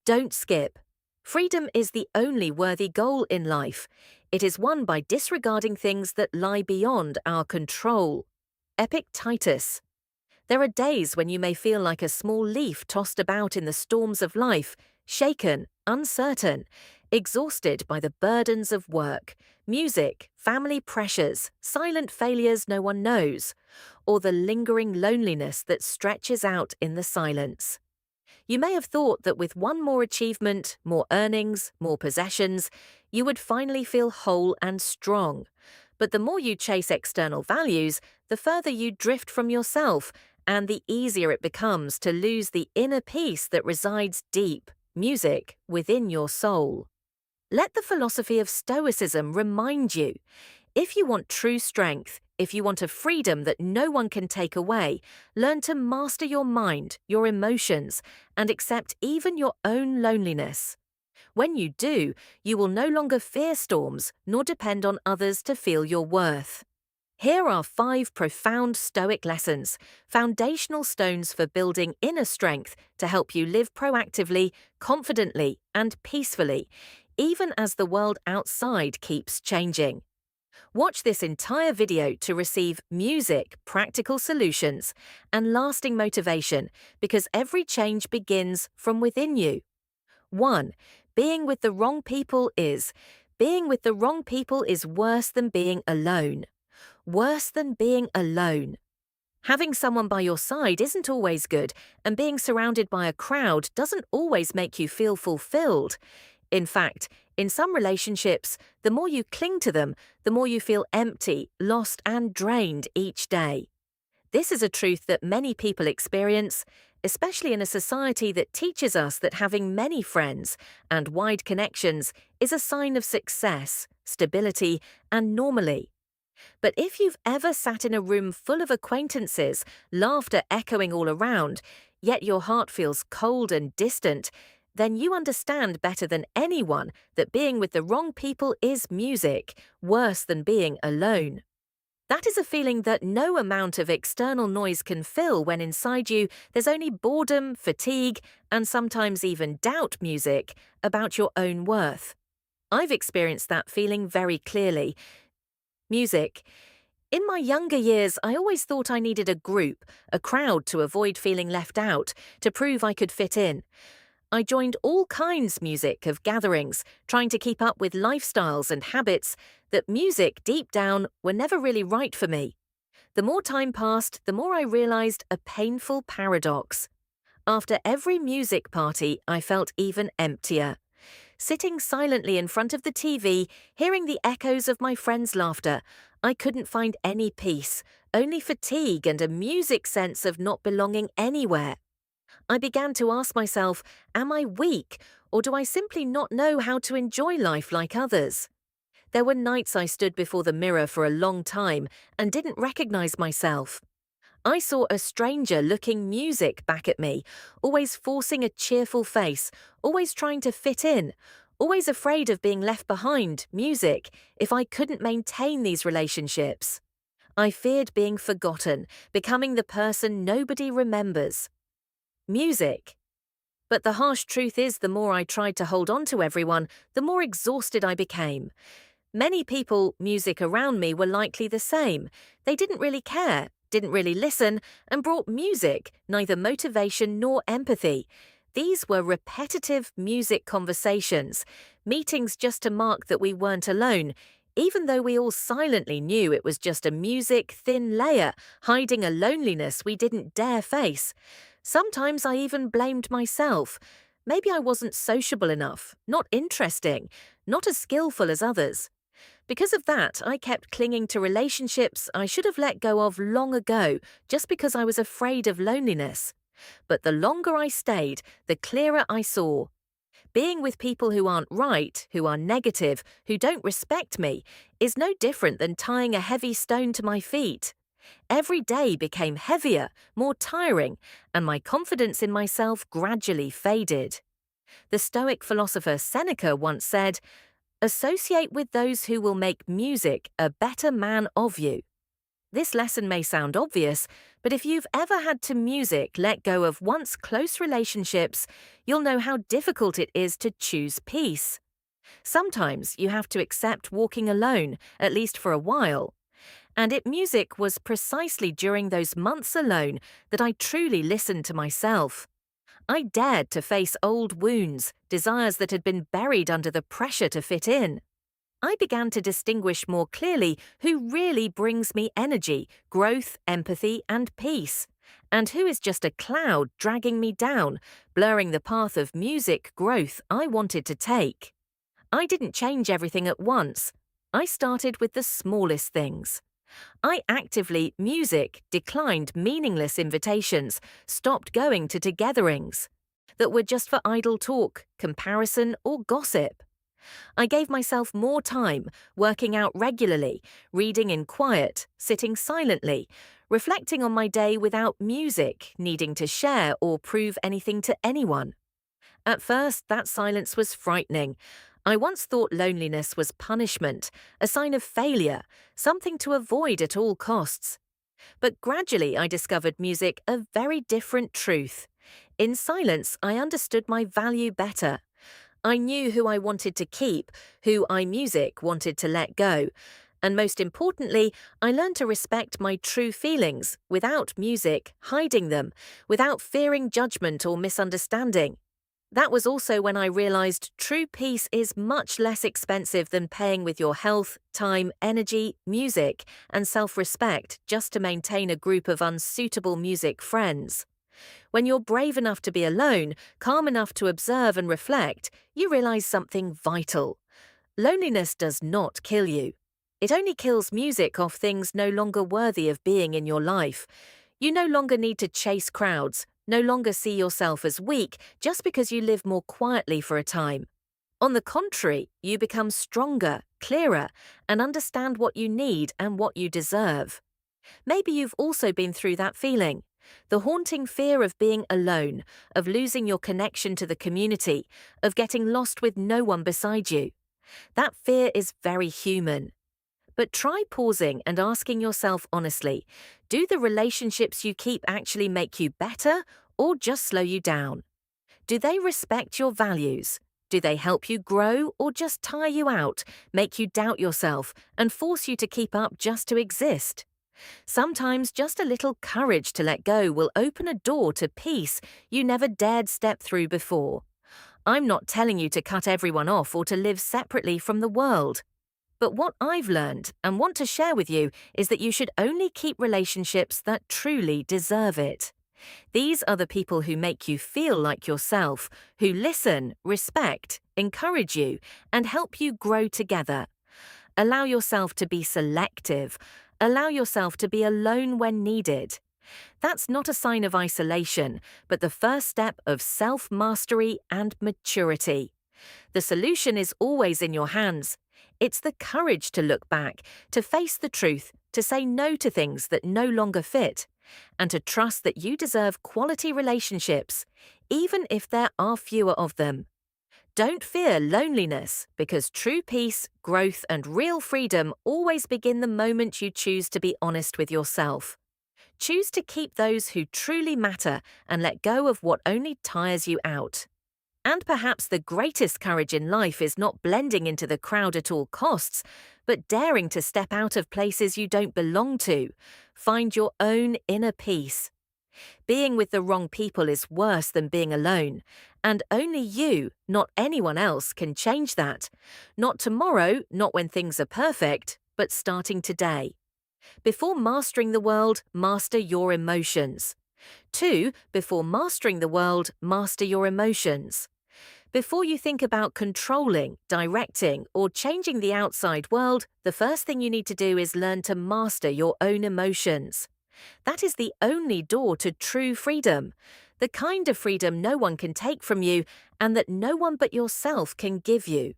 Don't skip. Freedom is the only worthy goal in life. It is won by disregarding things that lie beyond our control. Epictetus. There are days when you may feel like a small leaf tossed about in the storms of life, shaken, uncertain, exhausted by the burdens of work, music, family pressures, silent failures no one knows, or the lingering loneliness that stretches out in the silence. You may have thought that with one more achievement, more earnings, more possessions, you would finally feel whole and strong. But the more you chase external values, the further you drift from yourself, and the easier it becomes to lose the inner peace that resides deep, music, within your soul. Let the philosophy of Stoicism remind you, if you want true strength, if you want a freedom that no one can take away, learn to master your mind, your emotions, and accept even your own loneliness. When you do, you will no longer fear storms nor depend on others to feel your worth. Here are 5 profound Stoic lessons, foundational stones for building inner strength to help you live proactively, confidently, and peacefully, even as the world outside keeps changing. Watch this entire video to receive music, practical solutions, and lasting motivation, because every change begins from within you. 1. Being with the wrong people is worse than being alone. Worse than being alone. Having someone by your side isn't always good, and being surrounded by a crowd doesn't always make you feel fulfilled. In fact, in some relationships, the more you cling to them, the more you feel empty, lost, and drained each day. This is a truth that many people experience, especially in a society that teaches us that having many friends and wide connections is a sign of success, stability, and normalcy. But if you've ever sat in a room full of acquaintances, laughter echoing all around, yet your heart feels cold and distant, then you understand better than anyone that being with the wrong people is music, worse than being alone. That is a feeling that no amount of external noise can fill when inside you there's only boredom, fatigue, and sometimes even doubt music about your own worth. I've experienced that feeling very clearly. Music. In my younger years, I always thought I needed a group, a crowd to avoid feeling left out, to prove I could fit in. I joined all kinds music of gatherings, trying to keep up with lifestyles and habits that music deep down were never really right for me. The more time passed, the more I realized a painful paradox. After every music party, I felt even emptier. Sitting silently in front of the TV, hearing the echoes of my friends' laughter, I couldn't find any peace, only fatigue and a music sense of not belonging anywhere. I began to ask myself, am I weak, or do I simply not know how to enjoy life like others? There were nights I stood before the mirror for a long time and didn't recognize myself. I saw a stranger looking music back at me, always forcing a cheerful face, always trying to fit in, always afraid of being left behind, music, if I couldn't maintain these relationships. I feared being forgotten, becoming the person nobody remembers. Music. But the harsh truth is, the more I tried to hold on to everyone, the more exhausted I became. Many people, music around me, were likely the same. They didn't really care, didn't really listen, and brought music, neither motivation nor empathy. These were repetitive music conversations, meetings just to mark that we weren't alone, even though we all silently knew it was just a music thin layer hiding a loneliness we didn't dare face. Sometimes I even blamed myself. Maybe I wasn't sociable enough, not interesting, not as skillful as others. Because of that, I kept clinging to relationships I should have let go of long ago, just because I was afraid of loneliness. But the longer I stayed, the clearer I saw. Being with people who aren't right, who are negative, who don't respect me, is no different than tying a heavy stone to my feet. Every day became heavier, more tiring, and my confidence in myself gradually faded. The Stoic philosopher Seneca once said, "Associate with those who will make music a better man of you." This lesson may sound obvious, but if you've ever had to music let go of once close relationships, you'll know how difficult it is to choose peace. Sometimes you have to accept walking alone, at least for a while. And music was precisely during those months alone that I truly listened to myself. I dared to face old wounds, desires that had been buried under the pressure to fit in. I began to distinguish more clearly who really brings me energy, growth, empathy, and peace, and who is just a cloud dragging me down, blurring the path of music growth I wanted to take. I didn't change everything at once. I started with the smallest things. I actively, music, declined meaningless invitations, stopped going to togetherings that were just for idle talk, comparison, or gossip. I gave myself more time, working out regularly, reading in quiet, sitting silently, reflecting on my day without music, needing to share or prove anything to anyone. At first, that silence was frightening. I once thought loneliness was punishment, a sign of failure, something to avoid at all costs. But gradually I discovered music a very different truth. In silence, I understood my value better. I knew who I wanted to keep, who music wanted to let go. And most importantly, I learned to respect my true feelings without music, hiding them, without fearing judgment or misunderstanding. That was also when I realized true peace is much less expensive than paying with your health, time, energy, music, and self-respect just to maintain a group of unsuitable music friends. When you're brave enough to be alone, calm enough to observe and reflect, you realize something vital. Loneliness does not kill you. It only kills music off things no longer worthy of being in your life. You no longer need to chase crowds, no longer see yourself as weak just because you live more quietly for a time. On the contrary, you become stronger, clearer, and understand what you need and what you deserve. Maybe you've also been through that feeling. The haunting fear of being alone, of losing your connection to the community, of getting lost with no one beside you. That fear is very human. But try pausing and asking yourself honestly, do the relationships you keep actually make you better or just slow you down? Do they respect your values? Do they help you grow or just tire you out, make you doubt yourself, and force you to keep up just to exist? Sometimes just a little courage to let go will open a door to peace you never dared step through before. I'm not telling you to cut everyone off or to live separately from the world. But what I've learned and want to share with you is that you should only keep relationships that truly deserve it. These are the people who make you feel like yourself, who listen, respect, encourage you, and help you grow together. Allow yourself to be selective. Allow yourself to be alone when needed. That's not a sign of isolation, but the first step of self-mastery and maturity. The solution is always in your hands. It's the courage to look back, to face the truth, to say no to things that no longer fit, and to trust that you deserve quality relationships, even if there are fewer of them. Don't fear loneliness, because true peace, growth, and real freedom always begin the moment you choose to be honest with yourself. Choose to keep those who truly matter and let go of what only tires you out. And perhaps the greatest courage in life is not blending into the crowd at all costs, but daring to step out of places you don't belong to. Find your own inner peace. Being with the wrong people is worse than being alone, and only you, not anyone else, can change that. Not tomorrow, not when things are perfect, but starting today. Before mastering the world, master your emotions. 2. Before mastering the world, master your emotions. Before you think about controlling, directing, or changing the outside world, the first thing you need to do is learn to master your own emotions. That is the only door to true freedom, the kind of freedom no one can take from you and that no one but yourself can give you.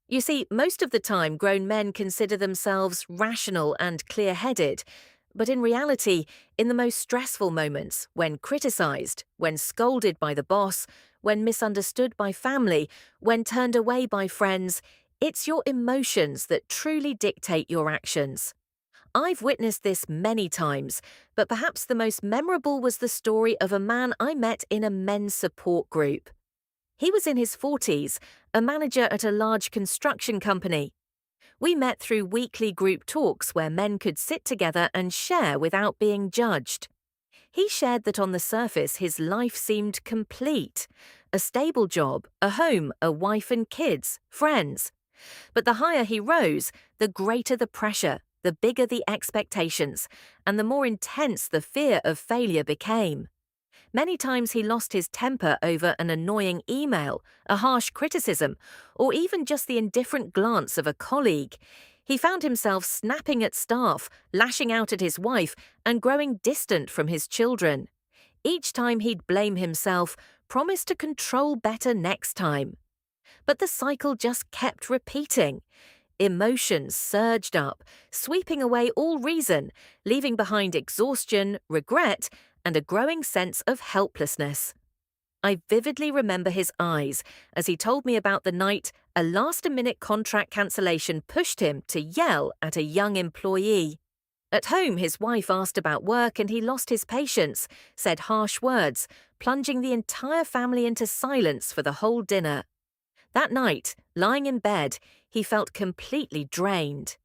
You see, most of the time grown men consider themselves rational and clear-headed, but in reality, in the most stressful moments, when criticized, when scolded by the boss, when misunderstood by family, when turned away by friends, it's your emotions that truly dictate your actions. I've witnessed this many times, but perhaps the most memorable was the story of a man I met in a men's support group. He was in his 40s, a manager at a large construction company. We met through weekly group talks where men could sit together and share without being judged. He shared that on the surface his life seemed complete. A stable job, a home, a wife and kids, friends. But the higher he rose, the greater the pressure, the bigger the expectations, and the more intense the fear of failure became. Many times he lost his temper over an annoying email, a harsh criticism, or even just the indifferent glance of a colleague. He found himself snapping at staff, lashing out at his wife, and growing distant from his children. Each time he'd blame himself, promise to control better next time. But the cycle just kept repeating. Emotions surged up, sweeping away all reason, leaving behind exhaustion, regret, and a growing sense of helplessness. I vividly remember his eyes as he told me about the night a last-minute contract cancellation pushed him to yell at a young employee. At home, his wife asked about work and he lost his patience, said harsh words, plunging the entire family into silence for the whole dinner. That night, lying in bed, he felt completely drained.